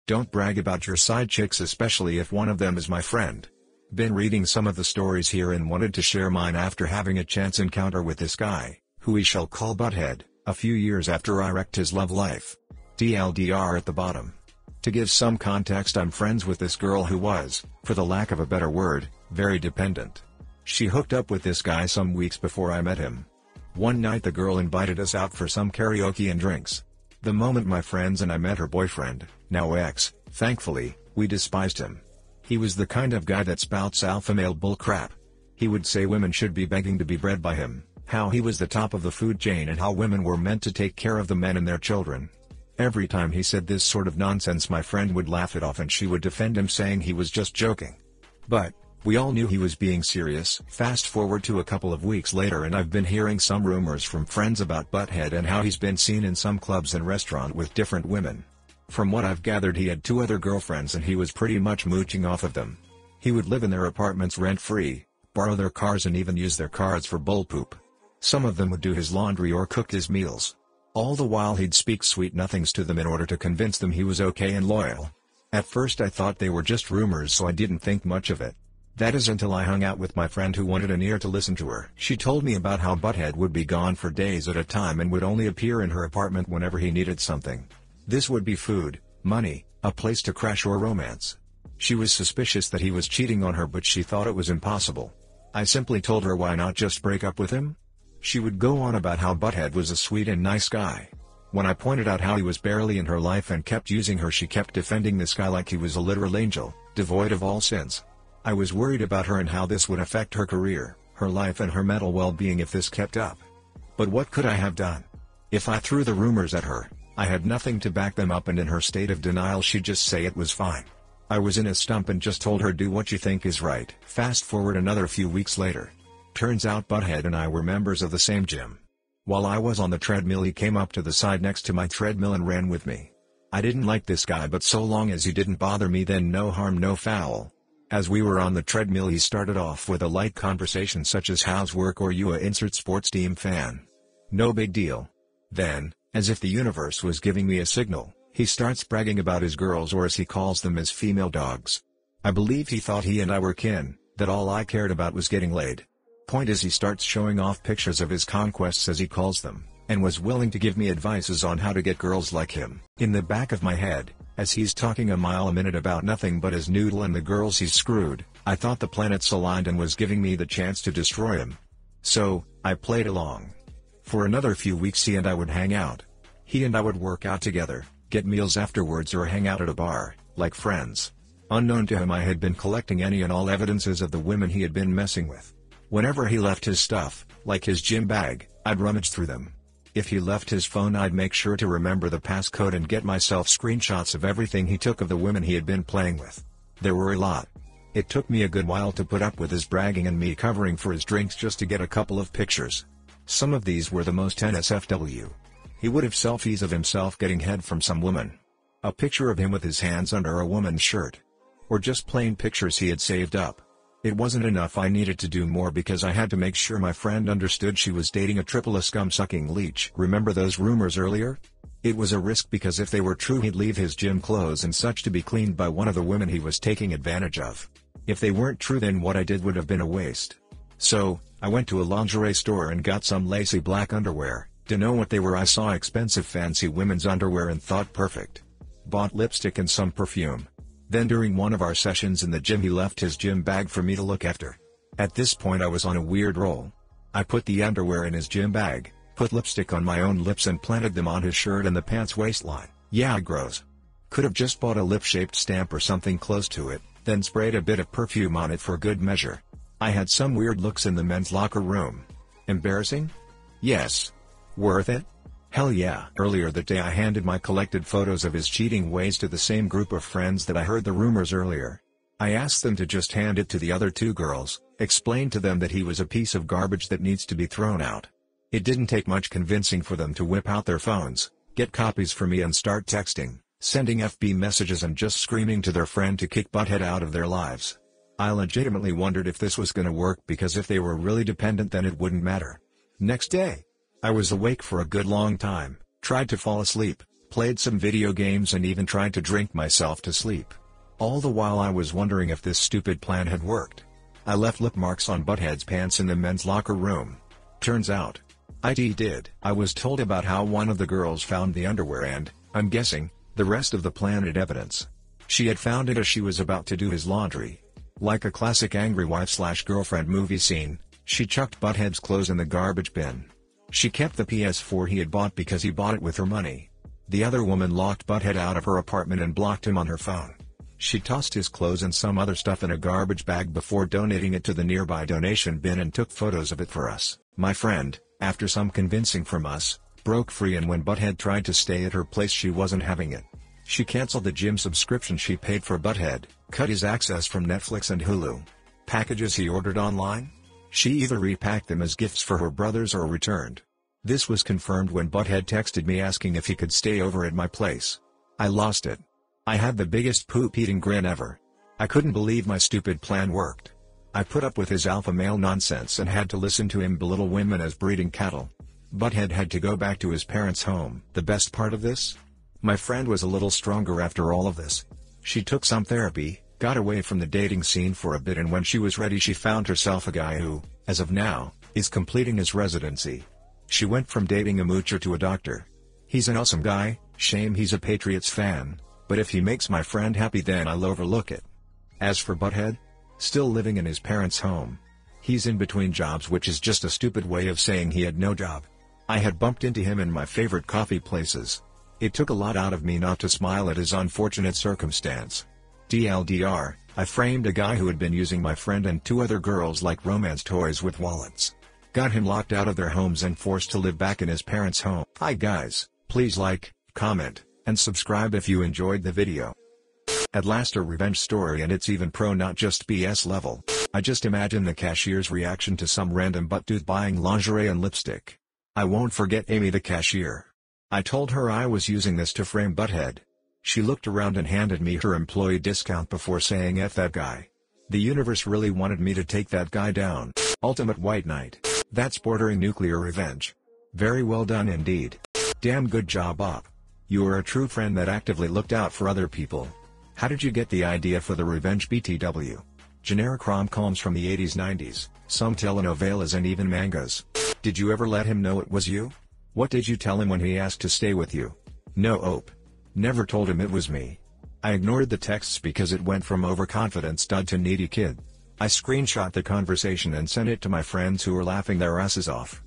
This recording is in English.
Don't brag about your side chicks, especially if one of them is my friend. Been reading some of the stories here and wanted to share mine after having a chance encounter with this guy, who we shall call Butthead, a few years after I wrecked his love life. TLDR at the bottom. To give some context, I'm friends with this girl who was, for the lack of a better word, very dependent. She hooked up with this guy some weeks before I met him. One night the girl invited us out for some karaoke and drinks. The moment my friends and I met her boyfriend, now ex, thankfully, we despised him. He was the kind of guy that spouts alpha male bullcrap. He would say women should be begging to be bred by him, how he was the top of the food chain and how women were meant to take care of the men and their children. Every time he said this sort of nonsense, my friend would laugh it off and she would defend him, saying he was just joking. But we all knew he was being serious. Fast forward to a couple of weeks later and I've been hearing some rumors from friends about Butthead and how he's been seen in some clubs and restaurants with different women. From what I've gathered, he had 2 other girlfriends and he was pretty much mooching off of them. He would live in their apartments rent-free, borrow their cars and even use their cars for bull poop. Some of them would do his laundry or cook his meals. All the while he'd speak sweet nothings to them in order to convince them he was okay and loyal. At first I thought they were just rumors, so I didn't think much of it. That is until I hung out with my friend who wanted an ear to listen to her. She told me about how Butthead would be gone for days at a time and would only appear in her apartment whenever he needed something. This would be food, money, a place to crash or romance. She was suspicious that he was cheating on her, but she thought it was impossible. I simply told her, why not just break up with him? She would go on about how Butthead was a sweet and nice guy. When I pointed out how he was barely in her life and kept using her, she kept defending this guy like he was a literal angel, devoid of all sins. I was worried about her and how this would affect her career, her life and her mental well-being if this kept up. But what could I have done? If I threw the rumors at her, I had nothing to back them up, and in her state of denial she'd just say it was fine. I was in a stump and just told her, do what you think is right. Fast forward another few weeks later. Turns out Butthead and I were members of the same gym. While I was on the treadmill, he came up to the side next to my treadmill and ran with me. I didn't like this guy, but so long as he didn't bother me, then no harm no foul. As we were on the treadmill, he started off with a light conversation such as how's work or you a insert sports team fan. No big deal. Then, as if the universe was giving me a signal, he starts bragging about his girls, or as he calls them, his female dogs. I believe he thought he and I were kin, that all I cared about was getting laid. Point is, he starts showing off pictures of his conquests, as he calls them, and was willing to give me advices on how to get girls like him. In the back of my head, as he's talking a mile a minute about nothing but his noodle and the girls he's screwed, I thought the planets aligned and was giving me the chance to destroy him. So, I played along. For another few weeks he and I would hang out. He and I would work out together, get meals afterwards, or hang out at a bar, like friends. Unknown to him, I had been collecting any and all evidences of the women he had been messing with. Whenever he left his stuff, like his gym bag, I'd rummage through them. If he left his phone, I'd make sure to remember the passcode and get myself screenshots of everything he took of the women he had been playing with. There were a lot. It took me a good while to put up with his bragging and me covering for his drinks just to get a couple of pictures. Some of these were the most NSFW. He would have selfies of himself getting head from some woman. A picture of him with his hands under a woman's shirt. Or just plain pictures he had saved up. It wasn't enough, I needed to do more because I had to make sure my friend understood she was dating a triple scum-sucking leech. Remember those rumors earlier? It was a risk because if they were true, he'd leave his gym clothes and such to be cleaned by one of the women he was taking advantage of. If they weren't true, then what I did would have been a waste. So, I went to a lingerie store and got some lacy black underwear. To know what they were, I saw expensive fancy women's underwear and thought perfect. Bought lipstick and some perfume. Then during one of our sessions in the gym, he left his gym bag for me to look after. At this point I was on a weird roll. I put the underwear in his gym bag, put lipstick on my own lips and planted them on his shirt and the pants waistline. Yeah, gross. Could have just bought a lip-shaped stamp or something close to it, then sprayed a bit of perfume on it for good measure. I had some weird looks in the men's locker room. Embarrassing? Yes. Worth it? Hell yeah. Earlier that day I handed my collected photos of his cheating ways to the same group of friends that I heard the rumors earlier. I asked them to just hand it to the other 2 girls, explained to them that he was a piece of garbage that needs to be thrown out. It didn't take much convincing for them to whip out their phones, get copies for me and start texting, sending FB messages and just screaming to their friend to kick Butthead out of their lives. I legitimately wondered if this was gonna work, because if they were really dependent then it wouldn't matter. Next day, I was awake for a good long time, tried to fall asleep, Played some video games and even tried to drink myself to sleep. All the while I was wondering if this stupid plan had worked. I left lip marks on Butthead's pants in the men's locker room. Turns out, it did. I was told about how one of the girls found the underwear and, I'm guessing, the rest of the plan had evidence. She had found it as she was about to do his laundry. Like a classic angry wife/girlfriend movie scene, she chucked Butthead's clothes in the garbage bin. She kept the PS4 he had bought because he bought it with her money. The other woman locked Butthead out of her apartment and blocked him on her phone. She tossed his clothes and some other stuff in a garbage bag before donating it to the nearby donation bin and took photos of it for us. My friend, after some convincing from us, broke free, and when Butthead tried to stay at her place she wasn't having it. She canceled the gym subscription she paid for Butthead, cut his access from Netflix and Hulu. Packages he ordered online? She either repacked them as gifts for her brothers or returned. This was confirmed when Butthead texted me asking if he could stay over at my place. I lost it. I had the biggest poop-eating grin ever. I couldn't believe my stupid plan worked. I put up with his alpha male nonsense and had to listen to him belittle women as breeding cattle. Butthead had to go back to his parents' home. The best part of this? My friend was a little stronger after all of this. She took some therapy, got away from the dating scene for a bit, and when she was ready she found herself a guy who, as of now, is completing his residency. She went from dating a moocher to a doctor. He's an awesome guy, shame he's a Patriots fan, but if he makes my friend happy then I'll overlook it. As for Butthead, still living in his parents' home. He's in between jobs, which is just a stupid way of saying he had no job. I had bumped into him in my favorite coffee places. It took a lot out of me not to smile at his unfortunate circumstance. DLDR, I framed a guy who had been using my friend and two other girls like romance toys with wallets. Got him locked out of their homes and forced to live back in his parents' home. Hi guys, please like, comment, and subscribe if you enjoyed the video. At last a revenge story, and it's even pro, not just BS level. I just imagine the cashier's reaction to some random butt dude buying lingerie and lipstick. I won't forget Amy the cashier. I told her I was using this to frame Butthead. She looked around and handed me her employee discount before saying F that guy. The universe really wanted me to take that guy down. Ultimate white knight. That's bordering nuclear revenge. Very well done indeed. Damn good job op. You are a true friend that actively looked out for other people. How did you get the idea for the revenge BTW? Generic rom-coms from the 80s 90s, some telenovelas and even mangas. Did you ever let him know it was you? What did you tell him when he asked to stay with you? No. Never told him it was me. I ignored the texts because it went from overconfident stud to needy kid. I screenshot the conversation and sent it to my friends who were laughing their asses off.